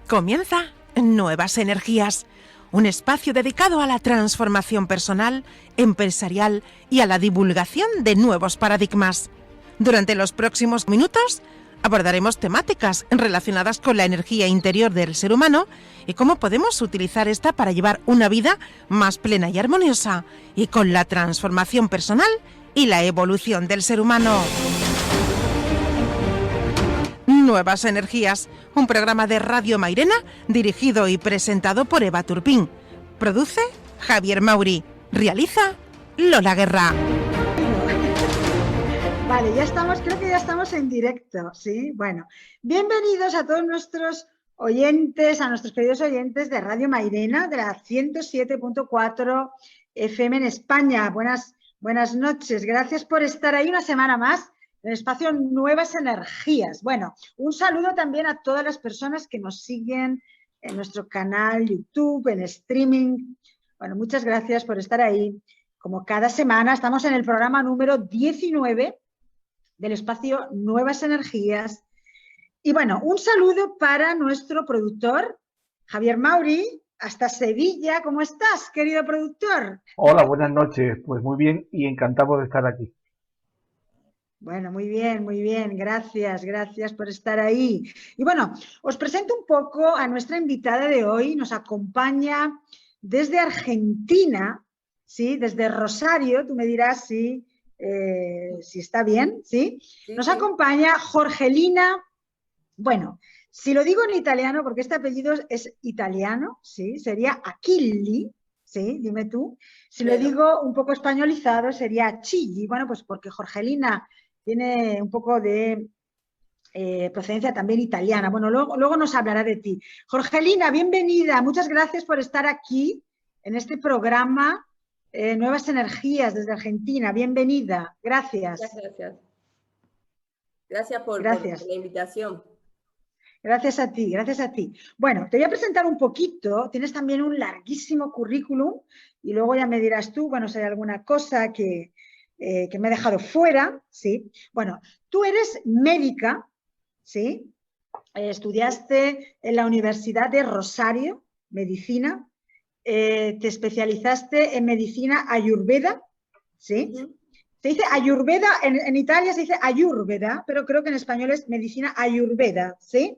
Comienza Nuevas Energías, un espacio dedicado a la transformación personal, empresarial y a la divulgación de nuevos paradigmas. Durante los próximos minutos abordaremos temáticas relacionadas con la energía interior del ser humano y cómo podemos utilizar esta para llevar una vida más plena y armoniosa, y con la transformación personal y la evolución del ser humano. Nuevas Energías, un programa de Radio Mairena dirigido y presentado por Eva Turpín. Produce Javier Mauri. Realiza Lola Guerra. Vale, ya estamos, creo que ya estamos en directo, ¿sí? Bueno, bienvenidos a todos nuestros oyentes, a nuestros queridos oyentes de Radio Mairena, de la 107.4 FM en España. Buenas noches, gracias por estar ahí una semana más en el espacio Nuevas Energías. Bueno, un saludo también a todas las personas que nos siguen en nuestro canal YouTube, en streaming. Bueno, muchas gracias por estar ahí. Como cada semana, estamos en el programa número 19 del espacio Nuevas Energías. Y bueno, un saludo para nuestro productor, Javier Mauri, hasta Sevilla. ¿Cómo estás, querido productor? Hola, buenas noches. Pues muy bien y encantado de estar aquí. Bueno, muy bien. Gracias por estar ahí. Y bueno, os presento un poco a nuestra invitada de hoy. Nos acompaña desde Argentina, ¿sí? Desde Rosario, tú me dirás si está bien, ¿sí? Nos acompaña Jorgelina. Bueno, si lo digo en italiano, porque este apellido es italiano, ¿sí? Sería Achilli, ¿sí? Dime tú. Si lo digo un poco españolizado, sería Chilli. Bueno, pues porque Jorgelina tiene un poco de procedencia también italiana. Bueno, luego nos hablará de ti. Jorgelina, bienvenida. Muchas gracias por estar aquí en este programa Nuevas Energías desde Argentina. Bienvenida. Gracias. Gracias por la invitación. Gracias a ti. Bueno, te voy a presentar un poquito. Tienes también un larguísimo currículum y luego ya me dirás tú, bueno, si hay alguna cosa que me he dejado fuera, ¿sí? Bueno, tú eres médica, ¿sí? Estudiaste en la Universidad de Rosario, medicina. Te especializaste en medicina ayurveda, ¿sí? Se dice ayurveda, en Italia se dice ayurveda, pero creo que en español es medicina ayurveda, ¿sí?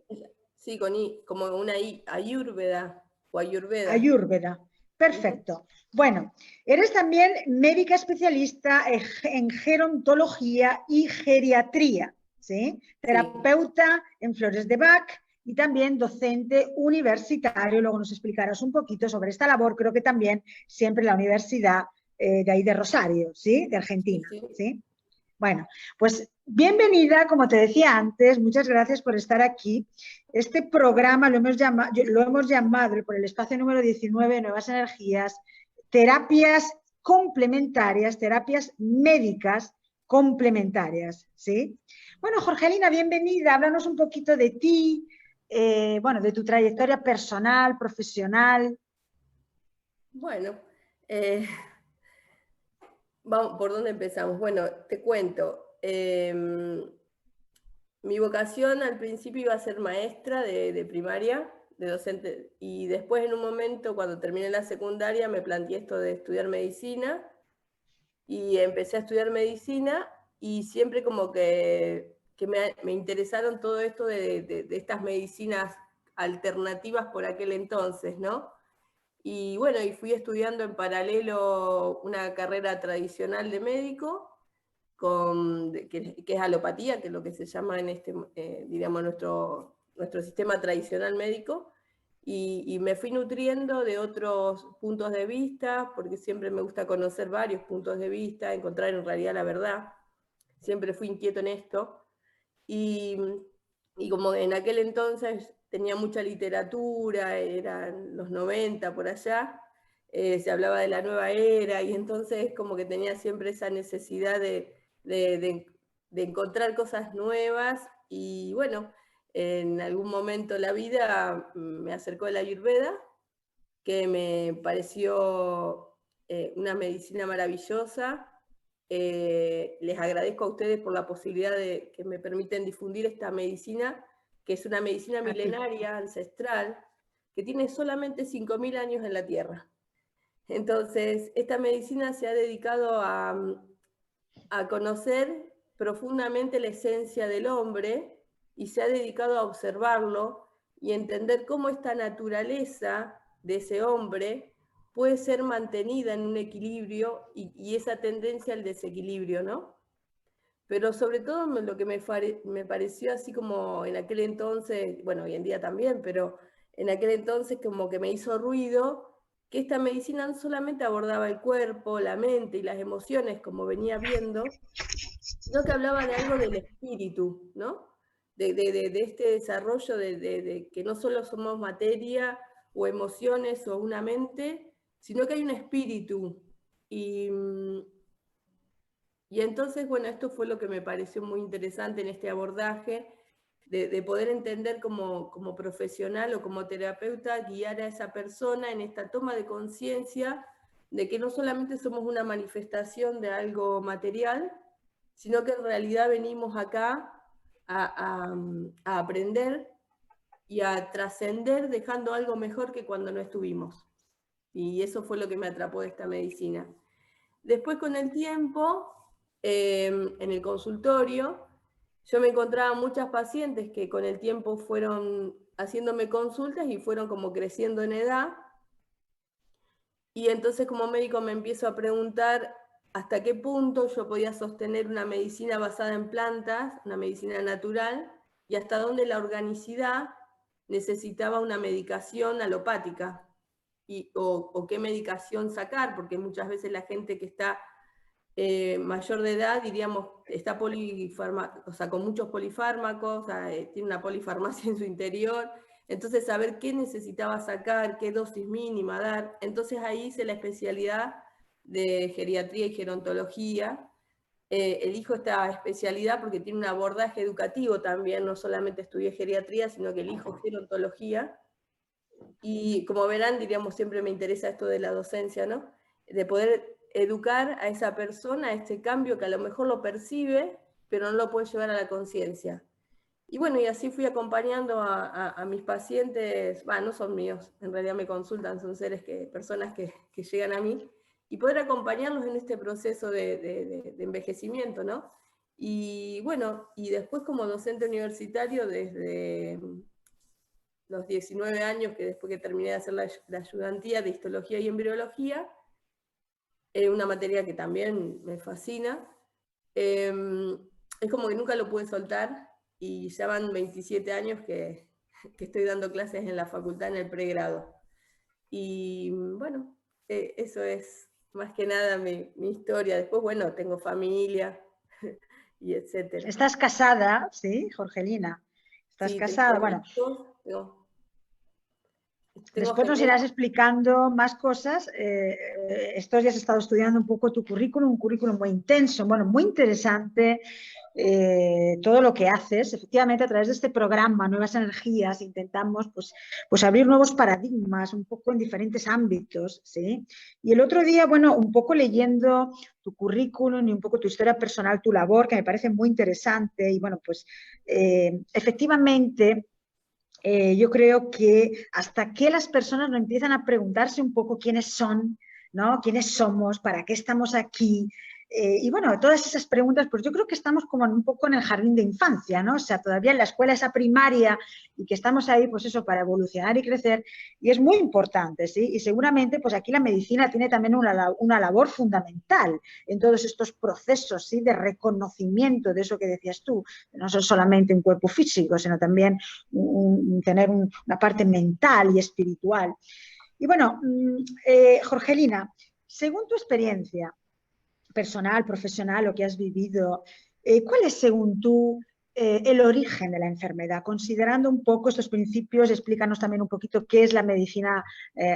Sí, con I, como una I, ayurveda o ayurveda. Ayurveda, perfecto. Bueno, eres también médica especialista en gerontología y geriatría, ¿sí? Terapeuta en Flores de Bach y también docente universitario. Luego nos explicarás un poquito sobre esta labor, creo que también siempre en la universidad de ahí de Rosario, ¿sí? De Argentina, ¿sí? Bueno, pues bienvenida, como te decía antes, muchas gracias por estar aquí. Este programa lo hemos llamado por el espacio número 19, Nuevas Energías, terapias complementarias, terapias médicas complementarias, ¿sí? Bueno, Jorgelina, bienvenida, háblanos un poquito de ti, bueno, de tu trayectoria personal, profesional. Bueno, vamos, ¿por dónde empezamos? Bueno, te cuento. Mi vocación al principio iba a ser maestra de primaria, de docente, y después en un momento, cuando terminé la secundaria, me planteé esto de estudiar medicina, y empecé a estudiar medicina, y siempre como que me interesaron todo esto de estas medicinas alternativas por aquel entonces, ¿no? Y bueno, y fui estudiando en paralelo una carrera tradicional de médico, que es alopatía, que es lo que se llama en digamos, nuestro sistema tradicional médico, y me fui nutriendo de otros puntos de vista, porque siempre me gusta conocer varios puntos de vista, encontrar en realidad la verdad. Siempre fui inquieto en esto, y como en aquel entonces tenía mucha literatura, eran los 90 por allá, se hablaba de la nueva era, y entonces como que tenía siempre esa necesidad de encontrar cosas nuevas, y bueno, en algún momento de la vida me acercó la Ayurveda, que me pareció una medicina maravillosa. Les agradezco a ustedes por la posibilidad que me permiten difundir esta medicina, que es una medicina milenaria, ancestral, que tiene solamente 5.000 años en la Tierra. Entonces, esta medicina se ha dedicado a conocer profundamente la esencia del hombre y se ha dedicado a observarlo y entender cómo esta naturaleza de ese hombre puede ser mantenida en un equilibrio y esa tendencia al desequilibrio, ¿no? Pero sobre todo lo que me pareció así como en aquel entonces, bueno, hoy en día también, pero en aquel entonces como que me hizo ruido que esta medicina no solamente abordaba el cuerpo, la mente y las emociones, como venía viendo, sino que hablaba de algo del espíritu, ¿no? De este desarrollo de que no solo somos materia o emociones o una mente, sino que hay un espíritu. Y entonces, bueno, esto fue lo que me pareció muy interesante en este abordaje, de poder entender como profesional o como terapeuta, guiar a esa persona en esta toma de conciencia de que no solamente somos una manifestación de algo material, sino que en realidad venimos acá a aprender y a trascender dejando algo mejor que cuando no estuvimos. Y eso fue lo que me atrapó de esta medicina. Después, con el tiempo, en el consultorio, yo me encontraba muchas pacientes que con el tiempo fueron haciéndome consultas y fueron como creciendo en edad. Y entonces como médico me empiezo a preguntar hasta qué punto yo podía sostener una medicina basada en plantas, una medicina natural, y hasta dónde la organicidad necesitaba una medicación alopática, o qué medicación sacar, porque muchas veces la gente que está mayor de edad, diríamos, está o sea, con muchos polifármacos, o sea, tiene una polifarmacia en su interior, entonces saber qué necesitaba sacar, qué dosis mínima dar. Entonces ahí hice la especialidad de geriatría y gerontología. Elijo esta especialidad porque tiene un abordaje educativo también, no solamente estudié geriatría, sino que elijo gerontología. Y como verán, diríamos, siempre me interesa esto de la docencia, ¿no? De poder educar a esa persona a este cambio que a lo mejor lo percibe, pero no lo puede llevar a la conciencia. Y bueno, y así fui acompañando a mis pacientes, no son míos, en realidad me consultan, son personas que llegan a mí, y poder acompañarlos en este proceso de envejecimiento, ¿no? Y bueno, y después como docente universitario desde los 19 años, que después que terminé de hacer la ayudantía de histología y embriología, una materia que también me fascina, es como que nunca lo pude soltar, y ya van 27 años que estoy dando clases en la facultad en el pregrado. Y bueno, eso es más que nada mi historia. Después, bueno, tengo familia y etcétera. Estás casada, ¿sí, Jorgelina? Estás casada, bueno. Después nos irás explicando más cosas. Estos días he estado estudiando un poco tu currículum, un currículum muy intenso, bueno, muy interesante. Todo lo que haces, efectivamente a través de este programa Nuevas Energías intentamos pues abrir nuevos paradigmas un poco en diferentes ámbitos, ¿sí? Y el otro día, bueno, un poco leyendo tu currículum y un poco tu historia personal, tu labor, que me parece muy interesante, y bueno, pues efectivamente yo creo que hasta que las personas no empiezan a preguntarse un poco quiénes son, ¿no? ¿Quiénes somos? ¿Para qué estamos aquí? Y bueno, todas esas preguntas, pues yo creo que estamos como un poco en el jardín de infancia, ¿no? O sea, todavía en la escuela esa primaria, y que estamos ahí, pues eso, para evolucionar y crecer, y es muy importante, ¿sí? Y seguramente, pues aquí la medicina tiene también una labor fundamental en todos estos procesos, ¿sí? De reconocimiento de eso que decías tú, no son solamente un cuerpo físico, sino también tener una parte mental y espiritual. Y bueno, Jorgelina, según tu experiencia personal, profesional, lo que has vivido, ¿cuál es, según tú, el origen de la enfermedad? Considerando un poco estos principios, explícanos también un poquito qué es la medicina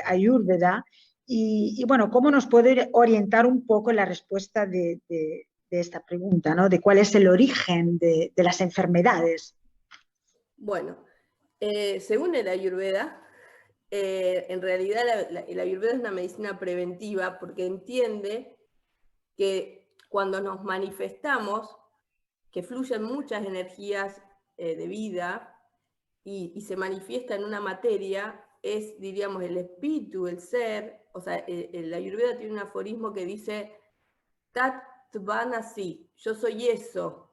ayurveda y bueno, cómo nos puede orientar un poco en la respuesta de esta pregunta, ¿no? De cuál es el origen de las enfermedades. Bueno, según el ayurveda, en realidad el ayurveda es una medicina preventiva porque entiende que cuando nos manifestamos, que fluyen muchas energías de vida, y se manifiesta en una materia, es, diríamos, el espíritu, el ser. O sea, la Ayurveda tiene un aforismo que dice, Tat Tvanasi, yo soy eso,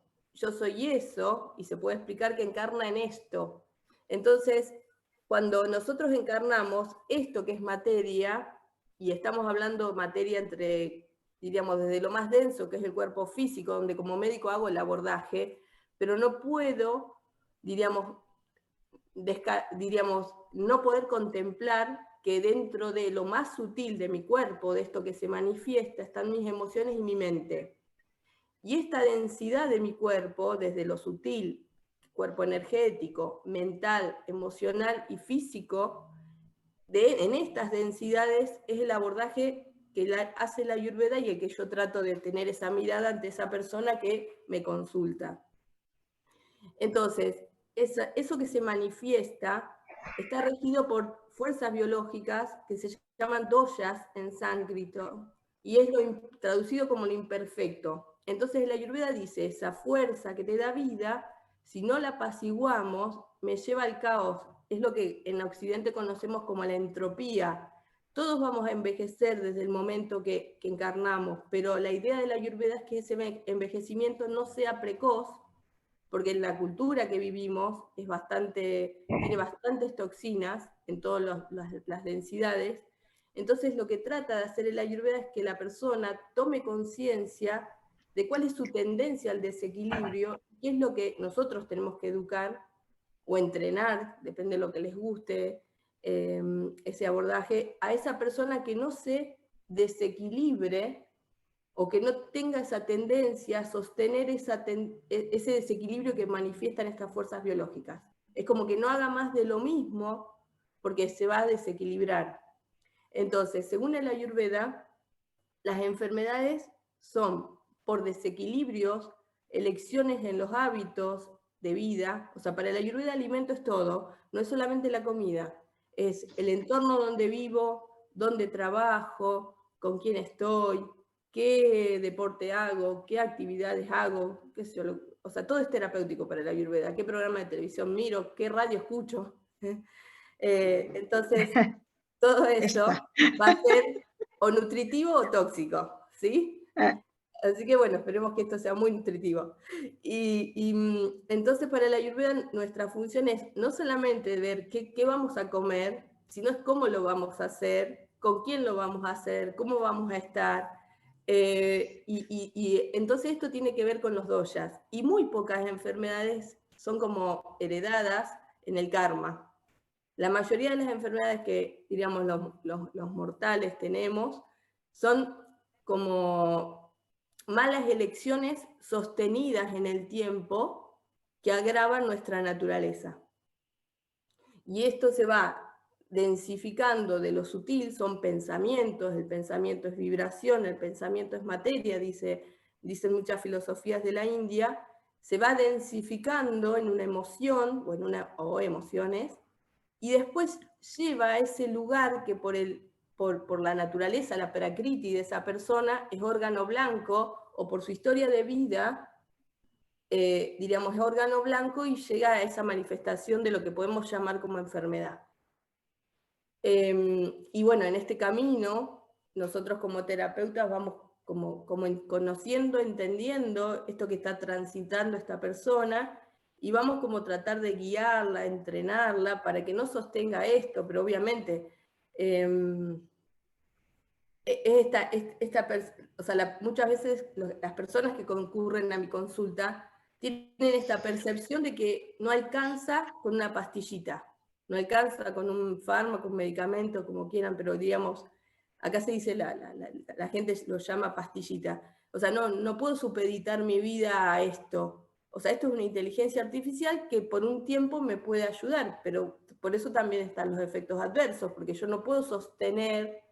y se puede explicar que encarna en esto. Entonces, cuando nosotros encarnamos esto que es materia, y estamos hablando materia entre, diríamos, desde lo más denso, que es el cuerpo físico, donde como médico hago el abordaje, pero no puedo, diríamos, no poder contemplar que dentro de lo más sutil de mi cuerpo, de esto que se manifiesta, están mis emociones y mi mente. Y esta densidad de mi cuerpo, desde lo sutil, cuerpo energético, mental, emocional y físico, en estas densidades es el abordaje que hace la Ayurveda y el que yo trato de tener esa mirada ante esa persona que me consulta. Entonces, eso que se manifiesta está regido por fuerzas biológicas que se llaman doshas en sánscrito, y es traducido como lo imperfecto. Entonces la Ayurveda dice, esa fuerza que te da vida, si no la apaciguamos, me lleva al caos. Es lo que en Occidente conocemos como la entropía. Todos vamos a envejecer desde el momento que encarnamos, pero la idea de la Ayurveda es que ese envejecimiento no sea precoz, porque en la cultura que vivimos tiene bastantes toxinas en todas las densidades. Entonces lo que trata de hacer el Ayurveda es que la persona tome conciencia de cuál es su tendencia al desequilibrio, qué es lo que nosotros tenemos que educar o entrenar, depende de lo que les guste, ese abordaje, a esa persona que no se desequilibre o que no tenga esa tendencia a sostener ese desequilibrio que manifiestan estas fuerzas biológicas. Es como que no haga más de lo mismo porque se va a desequilibrar. Entonces, según el Ayurveda, las enfermedades son por desequilibrios, elecciones en los hábitos de vida. O sea, para el Ayurveda el alimento es todo, no es solamente la comida, es el entorno donde vivo, donde trabajo, con quién estoy, qué deporte hago, qué actividades hago, qué sé yo, o sea, todo es terapéutico para la Ayurveda, qué programa de televisión miro, qué radio escucho. Entonces, todo eso va a ser o nutritivo o tóxico, ¿sí? Así que bueno, esperemos que esto sea muy nutritivo. Entonces para la Ayurveda nuestra función es no solamente ver qué vamos a comer, sino es cómo lo vamos a hacer, con quién lo vamos a hacer, cómo vamos a estar. Entonces esto tiene que ver con los doshas. Y muy pocas enfermedades son como heredadas en el karma. La mayoría de las enfermedades que, diríamos, los mortales tenemos son como malas elecciones sostenidas en el tiempo que agravan nuestra naturaleza. Y esto se va densificando de lo sutil, son pensamientos, el pensamiento es vibración, el pensamiento es materia, dicen muchas filosofías de la India, se va densificando en una emoción o emociones, y después lleva a ese lugar que por la naturaleza, la prakriti de esa persona, es órgano blanco, o por su historia de vida, diríamos, es órgano blanco y llega a esa manifestación de lo que podemos llamar como enfermedad. Y bueno, en este camino, nosotros como terapeutas vamos como conociendo, entendiendo esto que está transitando esta persona, y vamos como tratar de guiarla, entrenarla, para que no sostenga esto, pero obviamente o sea, muchas veces las personas que concurren a mi consulta tienen esta percepción de que no alcanza con una pastillita, no alcanza con un fármaco, un medicamento, como quieran, pero digamos, acá se dice, la gente lo llama pastillita. O sea, no puedo supeditar mi vida a esto. O sea, esto es una inteligencia artificial que por un tiempo me puede ayudar, pero por eso también están los efectos adversos, porque yo no puedo sostener,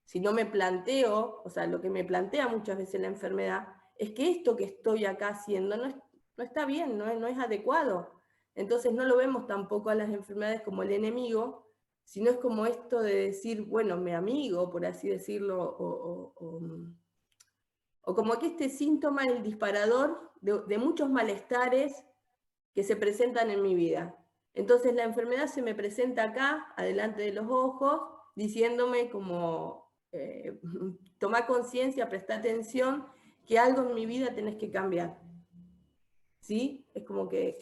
si no me planteo, o sea, lo que me plantea muchas veces la enfermedad, es que esto que estoy acá haciendo no está bien, no es adecuado. Entonces no lo vemos tampoco a las enfermedades como el enemigo, sino es como esto de decir, bueno, mi amigo, por así decirlo, o como que este síntoma es el disparador de muchos malestares que se presentan en mi vida. Entonces la enfermedad se me presenta acá, adelante de los ojos, diciéndome acá, adelante de los ojos, diciéndome como, toma conciencia, presta atención, que algo en mi vida tenés que cambiar. ¿Sí? Es como que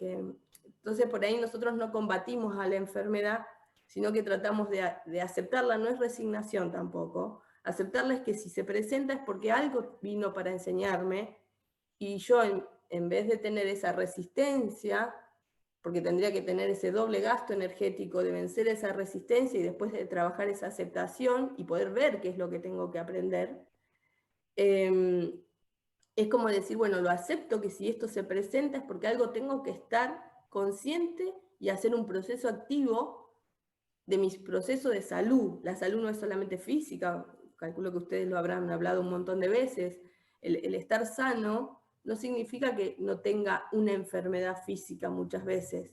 entonces por ahí nosotros no combatimos a la enfermedad, sino que tratamos de aceptarla, no es resignación tampoco. Aceptarla es que si se presenta es porque algo vino para enseñarme, y yo en vez de tener esa resistencia, porque tendría que tener ese doble gasto energético de vencer esa resistencia y después de trabajar esa aceptación y poder ver qué es lo que tengo que aprender, es como decir, bueno, lo acepto que si esto se presenta es porque algo tengo que estar consciente y hacer un proceso activo de mis procesos de salud. La salud no es solamente física, calculo que ustedes lo habrán hablado un montón de veces. El estar sano no significa que no tenga una enfermedad física muchas veces.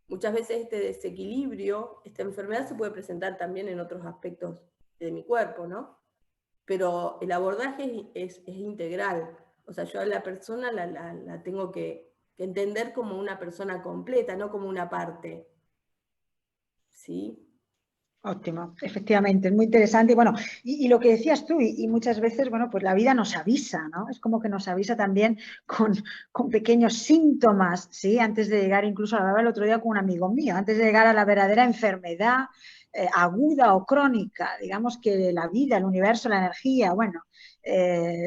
Muchas veces este desequilibrio, esta enfermedad se puede presentar también en otros aspectos de mi cuerpo, ¿no? Pero el abordaje es integral. O sea, yo a la persona la tengo que entender como una persona completa, no como una parte. ¿Sí? Óptimo, efectivamente, es muy interesante. Y bueno, y lo que decías tú, y muchas veces, bueno, pues la vida nos avisa, ¿no? Es como que nos avisa también con pequeños síntomas, ¿sí? Antes de llegar, incluso hablaba el otro día con un amigo mío, antes de llegar a la verdadera enfermedad aguda o crónica, digamos que la vida, el universo, la energía, bueno,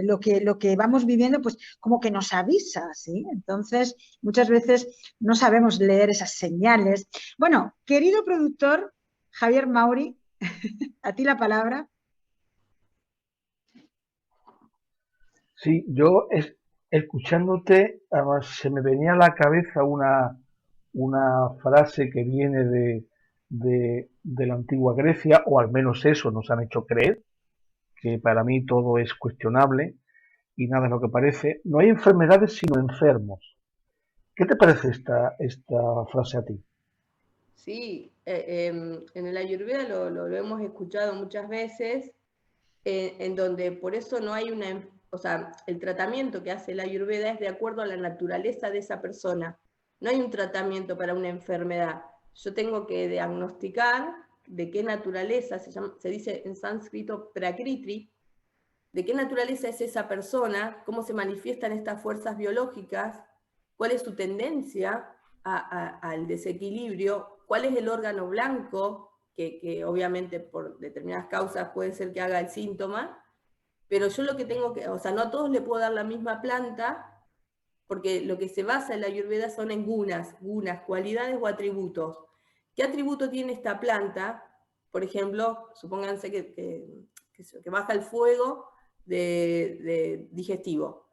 lo que vamos viviendo, pues como que nos avisa, ¿sí? Entonces, muchas veces no sabemos leer esas señales. Bueno, querido productor, Javier Mauri, a ti la palabra. Sí, yo escuchándote, además, se me venía a la cabeza una frase que viene de la antigua Grecia, o al menos eso nos han hecho creer, que para mí todo es cuestionable y nada es lo que parece. No hay enfermedades sino enfermos. ¿Qué te parece esta frase a ti? Sí, en el Ayurveda lo hemos escuchado muchas veces, en donde por eso no hay o sea, el tratamiento que hace el Ayurveda es de acuerdo a la naturaleza de esa persona. No hay un tratamiento para una enfermedad. Yo tengo que diagnosticar de qué naturaleza, se dice en sánscrito prakriti, de qué naturaleza es esa persona, cómo se manifiestan estas fuerzas biológicas, cuál es su tendencia al desequilibrio, cuál es el órgano blanco, que obviamente por determinadas causas puede ser que haga el síntoma, pero yo lo que tengo que, o sea, no a todos le puedo dar la misma planta, porque lo que se basa en la Ayurveda son en gunas, cualidades o atributos. ¿Qué atributo tiene esta planta? Por ejemplo, supónganse que baja el fuego de digestivo.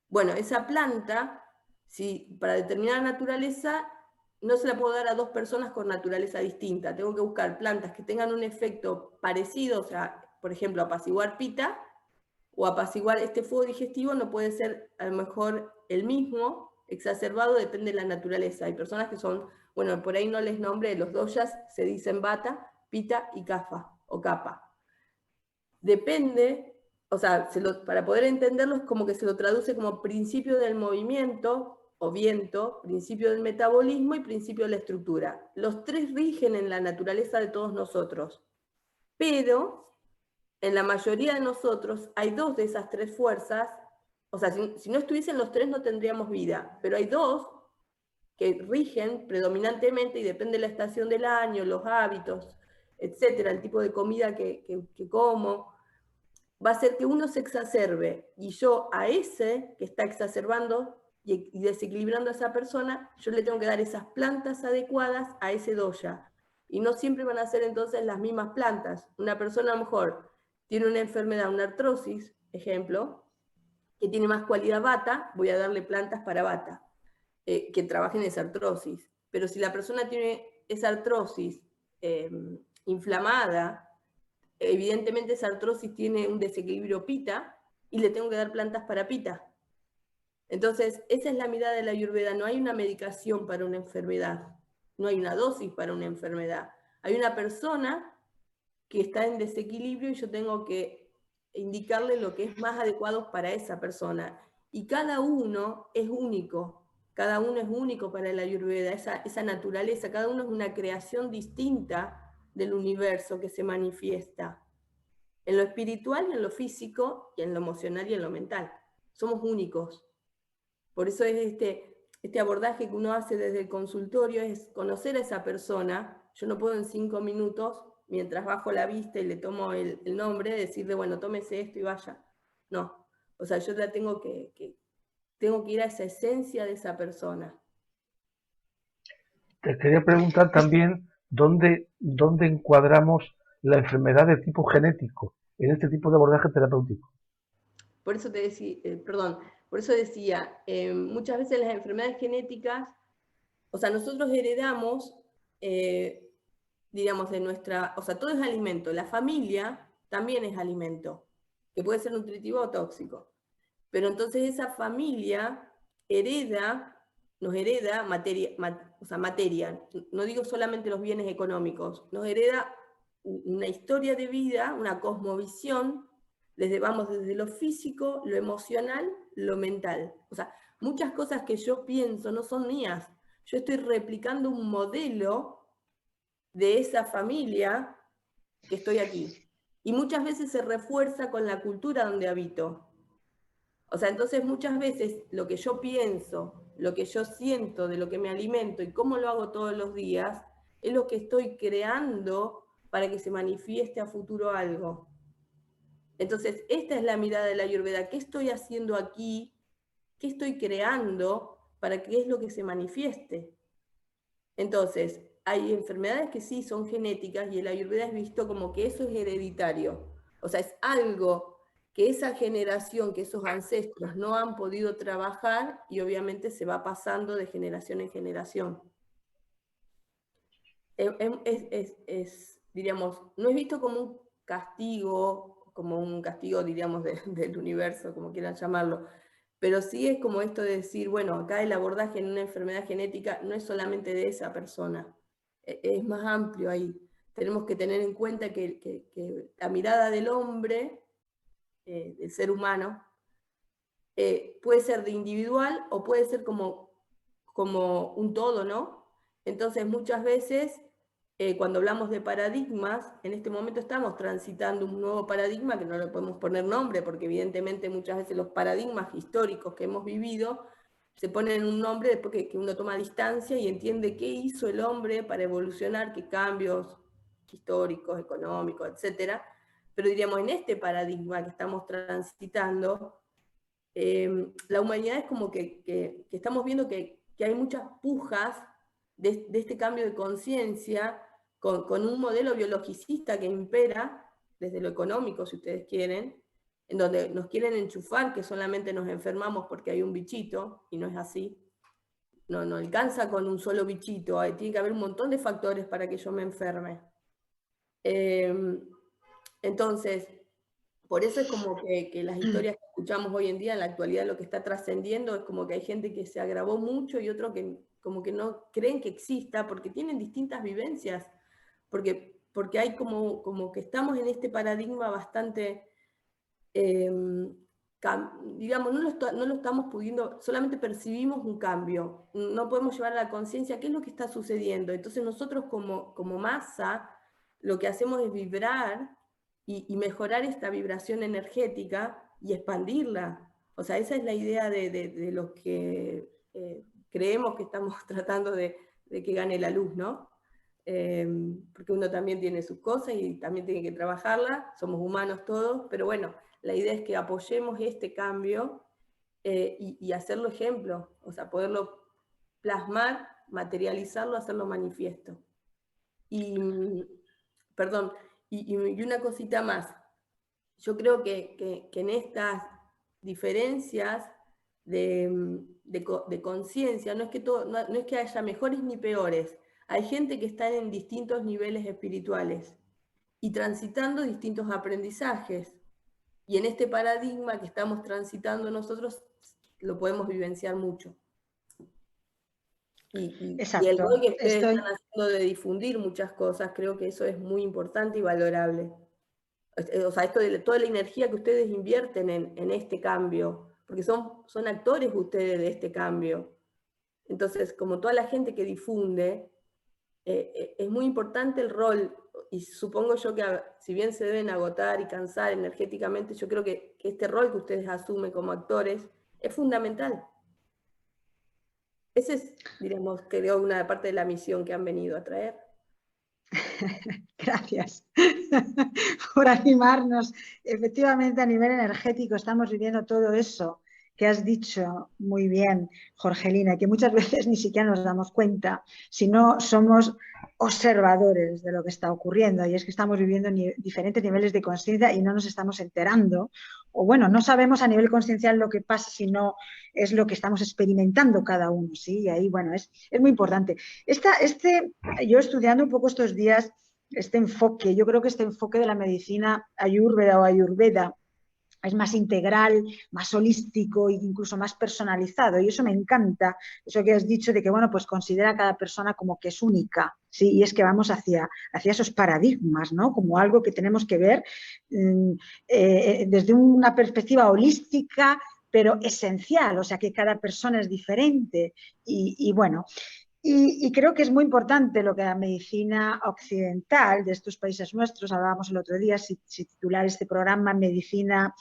Bueno, esa planta, si para determinada naturaleza, no se la puedo dar a dos personas con naturaleza distinta. Tengo que buscar plantas que tengan un efecto parecido, o sea, por ejemplo, apaciguar pita, o apaciguar este fuego digestivo no puede ser a lo mejor el mismo, exacerbado, depende de la naturaleza. Hay personas que son, bueno, por ahí no les nombre, los doyas se dicen bata, pita y kafa, o capa. Depende, o sea, para poder entenderlo es como que se lo traduce como principio del movimiento o viento, principio del metabolismo y principio de la estructura. Los tres rigen en la naturaleza de todos nosotros, pero en la mayoría de nosotros hay dos de esas tres fuerzas, o sea, si no estuviesen los tres no tendríamos vida, pero hay dos que rigen predominantemente y depende de la estación del año, los hábitos, etcétera, el tipo de comida que como, va a ser que uno se exacerbe y yo a ese que está exacerbando y desequilibrando a esa persona, yo le tengo que dar esas plantas adecuadas a ese doya. Y no siempre van a ser entonces las mismas plantas. Una persona a lo mejor tiene una enfermedad, una artrosis, ejemplo, que tiene más cualidad bata, voy a darle plantas para bata, que trabajen esa artrosis. Pero si la persona tiene esa artrosis inflamada, evidentemente esa artrosis tiene un desequilibrio pita y le tengo que dar plantas para pita. Entonces, esa es la mirada de la Ayurveda. No hay una medicación para una enfermedad, no hay una dosis para una enfermedad. Hay una persona que está en desequilibrio y yo tengo que indicarle lo que es más adecuado para esa persona. Y cada uno es único. Cada uno es único para el Ayurveda, esa naturaleza, cada uno es una creación distinta del universo que se manifiesta en lo espiritual, en lo físico, y en lo emocional y en lo mental. Somos únicos. Por eso es este abordaje que uno hace desde el consultorio, es conocer a esa persona. Yo no puedo en 5 minutos, mientras bajo la vista y le tomo el nombre, decirle, bueno, tómese esto y vaya. No, o sea, yo tengo que ir a esa esencia de esa persona. Te quería preguntar también dónde encuadramos la enfermedad de tipo genético en este tipo de abordaje terapéutico. Por eso te decía, por eso decía, muchas veces las enfermedades genéticas, o sea, nosotros heredamos, digamos, o sea, todo es alimento, la familia también es alimento, que puede ser nutritivo o tóxico. Pero entonces esa familia nos hereda materia, no digo solamente los bienes económicos, nos hereda una historia de vida, una cosmovisión, vamos desde lo físico, lo emocional, lo mental. O sea, muchas cosas que yo pienso no son mías. Yo estoy replicando un modelo de esa familia que estoy aquí. Y muchas veces se refuerza con la cultura donde habito. O sea, entonces muchas veces lo que yo pienso, lo que yo siento, de lo que me alimento y cómo lo hago todos los días, es lo que estoy creando para que se manifieste a futuro algo. Entonces, esta es la mirada de la Ayurveda. ¿Qué estoy haciendo aquí? ¿Qué estoy creando para que es lo que se manifieste? Entonces, hay enfermedades que sí son genéticas y el Ayurveda es visto como que eso es hereditario. O sea, es algo que esa generación, que esos ancestros no han podido trabajar y obviamente se va pasando de generación en generación. Diríamos, no es visto como un castigo, diríamos, del universo, como quieran llamarlo, pero sí es como esto de decir, bueno, acá el abordaje en una enfermedad genética no es solamente de esa persona, es más amplio ahí. Tenemos que tener en cuenta que la mirada del hombre, del ser humano, puede ser de individual o puede ser como un todo, ¿no? Entonces muchas veces cuando hablamos de paradigmas, en este momento estamos transitando un nuevo paradigma que no le podemos poner nombre, porque evidentemente muchas veces los paradigmas históricos que hemos vivido se ponen un nombre después que uno toma distancia y entiende qué hizo el hombre para evolucionar, qué cambios históricos, económicos, etc. Pero diríamos, en este paradigma que estamos transitando, la humanidad es como que estamos viendo que hay muchas pujas de este cambio de conciencia con un modelo biologicista que impera desde lo económico, si ustedes quieren, en donde nos quieren enchufar que solamente nos enfermamos porque hay un bichito, y no es así. No alcanza con un solo bichito, tiene que haber un montón de factores para que yo me enferme. Entonces, por eso es como que las historias que escuchamos hoy en día, en la actualidad, lo que está trascendiendo es como que hay gente que se agravó mucho y otro que como que no creen que exista porque tienen distintas vivencias, porque hay como que estamos en este paradigma bastante, digamos, no lo estamos pudiendo, solamente percibimos un cambio, no podemos llevar a la conciencia qué es lo que está sucediendo. Entonces nosotros como masa lo que hacemos es vibrar y mejorar esta vibración energética y expandirla. O sea, esa es la idea de los que creemos que estamos tratando de que gane la luz, ¿no? Porque uno también tiene sus cosas y también tiene que trabajarla, somos humanos todos, pero bueno, la idea es que apoyemos este cambio y hacerlo ejemplo, o sea, poderlo plasmar, materializarlo, hacerlo manifiesto. Y, perdón, y una cosita más. Yo creo que en estas diferencias de conciencia, no es que haya mejores ni peores. Hay gente que está en distintos niveles espirituales y transitando distintos aprendizajes. Y en este paradigma que estamos transitando nosotros, lo podemos vivenciar mucho. Y el rol que ustedes están haciendo de difundir muchas cosas, creo que eso es muy importante y valorable. O sea, esto de toda la energía que ustedes invierten en este cambio, porque son actores ustedes de este cambio. Entonces, como toda la gente que difunde, es muy importante el rol, y supongo yo que si bien se deben agotar y cansar energéticamente, yo creo que este rol que ustedes asumen como actores es fundamental. Ese es, diríamos, creo, una parte de la misión que han venido a traer. Gracias por animarnos. Efectivamente, a nivel energético estamos viviendo todo eso que has dicho muy bien, Jorgelina, que muchas veces ni siquiera nos damos cuenta, si no somos observadores de lo que está ocurriendo, y es que estamos viviendo diferentes niveles de conciencia y no nos estamos enterando, o bueno, no sabemos a nivel consciencial lo que pasa, sino es lo que estamos experimentando cada uno, ¿sí? Y ahí, bueno, es muy importante. Yo estudiando un poco estos días este enfoque, yo creo que este enfoque de la medicina ayurveda o ayurveda es más integral, más holístico e incluso más personalizado. Y eso me encanta, eso que has dicho de que, bueno, pues considera a cada persona como que es única, ¿sí? Y es que vamos hacia esos paradigmas, ¿no? Como algo que tenemos que ver desde una perspectiva holística, pero esencial, o sea, que cada persona es diferente. Y bueno, y creo que es muy importante lo que la medicina occidental de estos países nuestros, hablábamos el otro día, si titular este programa medicina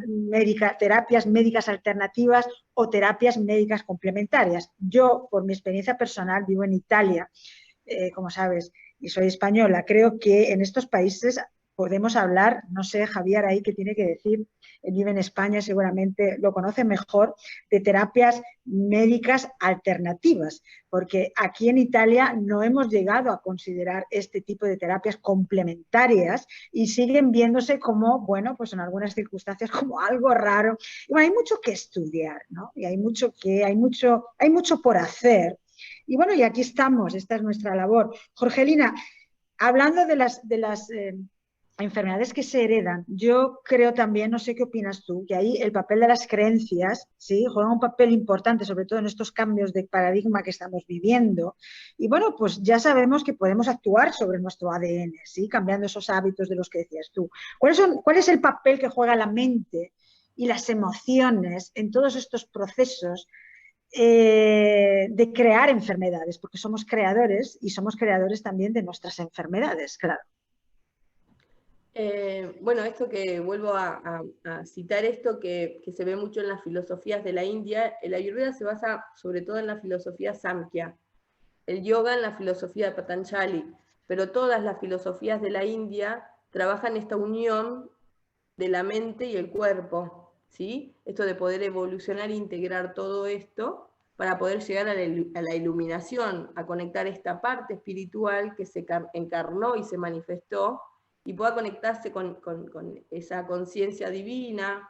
médica, terapias médicas alternativas o terapias médicas complementarias. Yo, por mi experiencia personal, vivo en Italia, como sabes, y soy española. Creo que en estos países podemos hablar, no sé, Javier, ahí qué tiene que decir, él vive en España, seguramente lo conoce mejor, de terapias médicas alternativas, porque aquí en Italia no hemos llegado a considerar este tipo de terapias complementarias y siguen viéndose como, bueno, pues en algunas circunstancias como algo raro. Y bueno, hay mucho que estudiar, ¿no? Y hay mucho por hacer. Y bueno, y aquí estamos, esta es nuestra labor. Jorgelina, hablando de las enfermedades que se heredan, yo creo también, no sé qué opinas tú, que ahí el papel de las creencias, ¿sí?, juega un papel importante, sobre todo en estos cambios de paradigma que estamos viviendo. Y bueno, pues ya sabemos que podemos actuar sobre nuestro ADN, ¿sí?, cambiando esos hábitos de los que decías tú. ¿Cuál es el papel que juega la mente y las emociones en todos estos procesos de crear enfermedades? Porque somos creadores y somos creadores también de nuestras enfermedades, claro. Bueno, esto que vuelvo a citar esto que se ve mucho en las filosofías de la India, el Ayurveda se basa sobre todo en la filosofía Samkhya, el yoga en la filosofía de Patanjali, pero todas las filosofías de la India trabajan esta unión de la mente y el cuerpo, ¿sí? Esto de poder evolucionar e integrar todo esto para poder llegar a la iluminación, a conectar esta parte espiritual que se encarnó y se manifestó, y pueda conectarse con esa conciencia divina,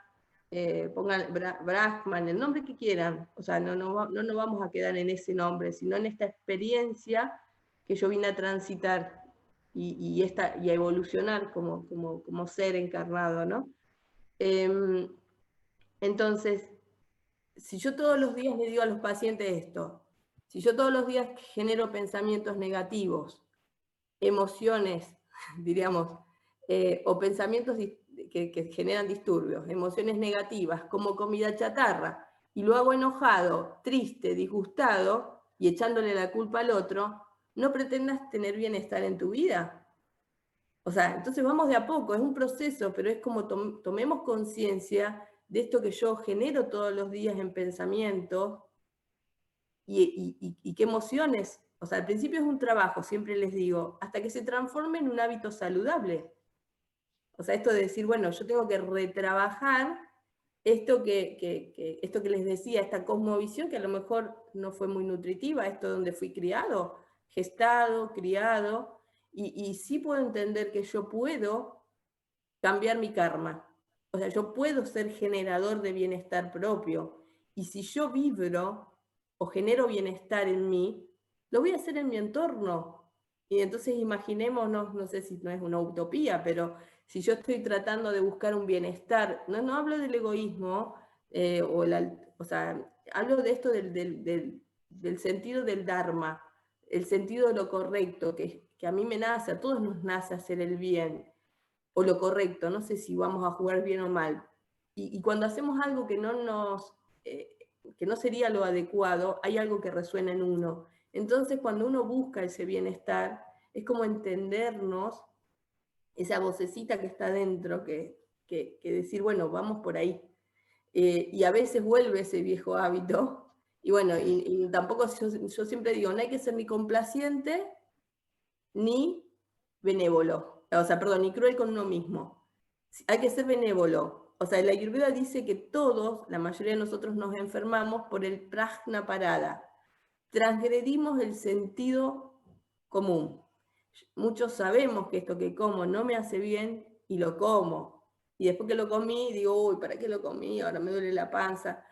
pongan Brahman, el nombre que quieran, o sea, no nos vamos a quedar en ese nombre, sino en esta experiencia que yo vine a transitar y a evolucionar como ser encarnado, ¿no? Entonces, si yo todos los días le digo a los pacientes esto, si yo todos los días genero pensamientos negativos, emociones, diríamos, o pensamientos que generan disturbios, emociones negativas, como comida chatarra, y lo hago enojado, triste, disgustado, y echándole la culpa al otro, no pretendas tener bienestar en tu vida. O sea, entonces vamos de a poco, es un proceso, pero es como tomemos conciencia de esto que yo genero todos los días en pensamientos y qué emociones. O sea, al principio es un trabajo, siempre les digo, hasta que se transforme en un hábito saludable. O sea, esto de decir, bueno, yo tengo que retrabajar esto esto que les decía, esta cosmovisión que a lo mejor no fue muy nutritiva, esto donde fui criado, gestado, criado, y sí puedo entender que yo puedo cambiar mi karma. O sea, yo puedo ser generador de bienestar propio. Y si yo vibro o genero bienestar en mí, lo voy a hacer en mi entorno. Y entonces imaginémonos, no sé si no es una utopía, pero si yo estoy tratando de buscar un bienestar, no hablo del egoísmo, o sea, hablo de esto del sentido del Dharma, el sentido de lo correcto, que a mí me nace, a todos nos nace hacer el bien, o lo correcto, no sé si vamos a jugar bien o mal. Y cuando hacemos algo que no nos que no sería lo adecuado, hay algo que resuena en uno. Entonces, cuando uno busca ese bienestar, es como entendernos, esa vocecita que está dentro, que decir, bueno, vamos por ahí. Y a veces vuelve ese viejo hábito, y bueno, y tampoco, yo siempre digo, no hay que ser ni complaciente, ni benévolo, o sea, perdón, ni cruel con uno mismo. Hay que ser benévolo. O sea, la Ayurveda dice que todos, la mayoría de nosotros nos enfermamos por el prajna parada. Transgredimos el sentido común. Muchos sabemos que esto que como no me hace bien y lo como. Y después que lo comí, digo, uy, ¿para qué lo comí? Ahora me duele la panza.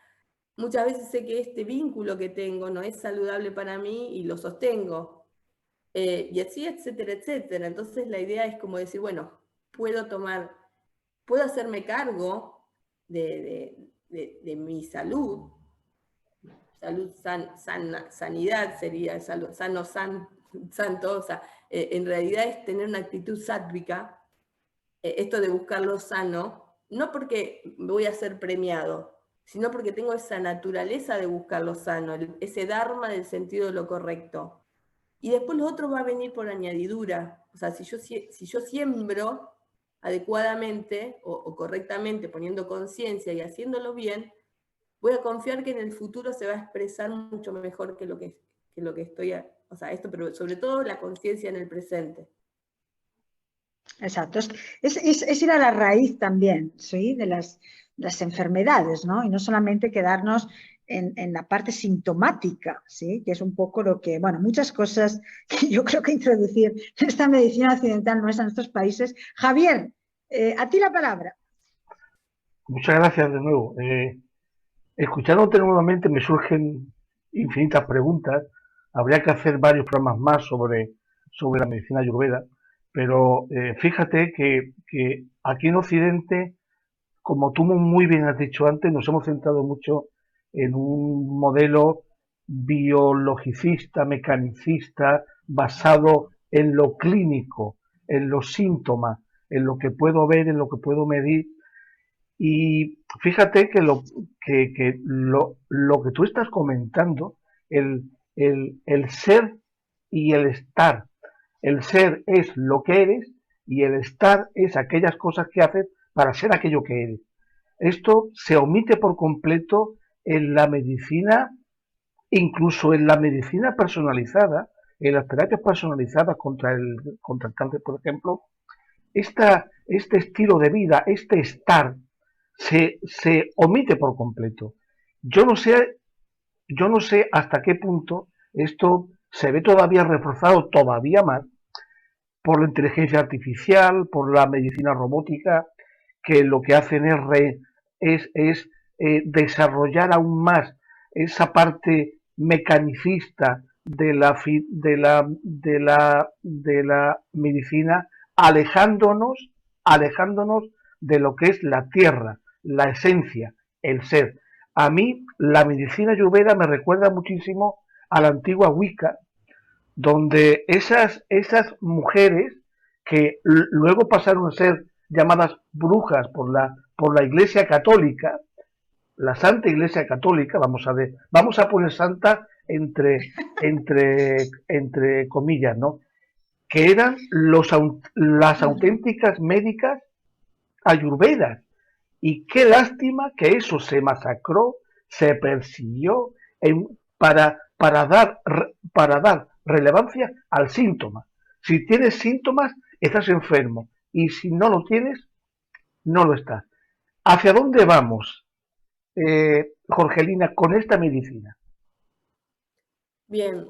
Muchas veces sé que este vínculo que tengo no es saludable para mí y lo sostengo. Y así, etcétera, etcétera. Entonces la idea es como decir, bueno, puedo hacerme cargo de mi salud, sanidad sería, santo, o sea, en realidad es tener una actitud sátvica, esto de buscar lo sano, no porque voy a ser premiado, sino porque tengo esa naturaleza de buscar lo sano, ese dharma del sentido de lo correcto. Y después lo otro va a venir por añadidura. O sea, si yo siembro adecuadamente o correctamente, poniendo conciencia y haciéndolo bien, voy a confiar que en el futuro se va a expresar mucho mejor que lo que estoy, o sea, esto, pero sobre todo la conciencia en el presente. Exacto. Es ir a la raíz también, ¿sí? De las enfermedades, ¿no? Y no solamente quedarnos en la parte sintomática, ¿sí? Que es un poco lo que, bueno, muchas cosas que yo creo que introducir en esta medicina occidental nuestra en nuestros países. Javier, a ti la palabra. Muchas gracias de nuevo. Escuchándote nuevamente me surgen infinitas preguntas. Habría que hacer varios programas más sobre la medicina ayurveda, pero fíjate que aquí en Occidente, como tú muy bien has dicho antes, nos hemos centrado mucho en un modelo biologicista, mecanicista, basado en lo clínico, en los síntomas, en lo que puedo ver, en lo que puedo medir. Y fíjate que lo que tú estás comentando, el ser y el estar. El ser es lo que eres y el estar es aquellas cosas que haces para ser aquello que eres. Esto se omite por completo en la medicina, incluso en la medicina personalizada, en las terapias personalizadas contra el cáncer, por ejemplo. Este estilo de vida, este estar, se omite por completo. Yo no sé hasta qué punto esto se ve todavía reforzado todavía más por la inteligencia artificial, por la medicina robótica, que lo que hacen es desarrollar aún más esa parte mecanicista de la medicina, alejándonos de lo que es la tierra, la esencia, el ser. A mí la medicina ayurveda me recuerda muchísimo a la antigua Wicca, donde esas mujeres que luego pasaron a ser llamadas brujas por la Iglesia Católica, la Santa Iglesia Católica, vamos a poner santa entre comillas, ¿no? Que eran las auténticas médicas ayurvedas. Y qué lástima que eso se masacró, se persiguió para dar relevancia al síntoma. Si tienes síntomas, estás enfermo. Y si no lo tienes, no lo estás. ¿Hacia dónde vamos, Jorgelina, con esta medicina? Bien,